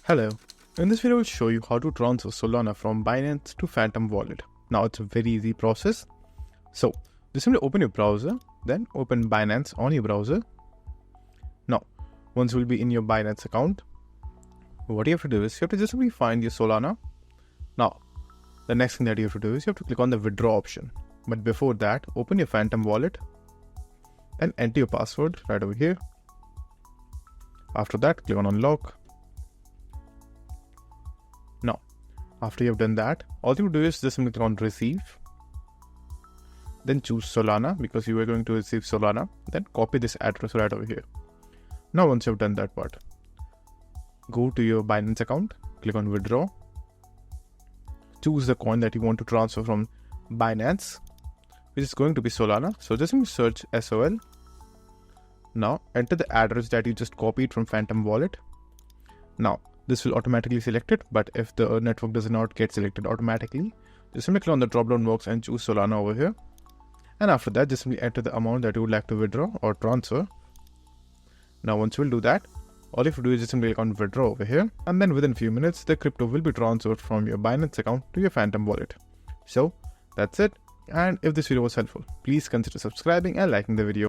Hello, in this video I will show you how to transfer Solana from Binance to Phantom wallet. Now it's a very easy process. So just simply open your browser, then open Binance on your browser. Now once you will be in your Binance account, what you have to do is you have to just simply find your Solana. Now the next thing that you have to do is you have to click on the withdraw option. But before that, open your Phantom wallet and enter your password right over here. After that, click on unlock. Now, after you have done that, all you do is just simply click on receive. Then choose Solana because you are going to receive Solana. Then copy this address right over here. Now, once you have done that part, go to your Binance account, click on withdraw. Choose the coin that you want to transfer from Binance, which is going to be Solana. So just simply search SOL. Now enter the address that you just copied from Phantom wallet. Now this will automatically select it, but if the network does not get selected automatically, just simply click on the drop down box and choose Solana over here. And after that, just simply enter the amount that you would like to withdraw or transfer. Now once you will do that, all you have to do is just simply click on withdraw over here, and then within a few minutes the crypto will be transferred from your Binance account to your Phantom wallet. So that's it. And if this video was helpful, please consider subscribing and liking the video.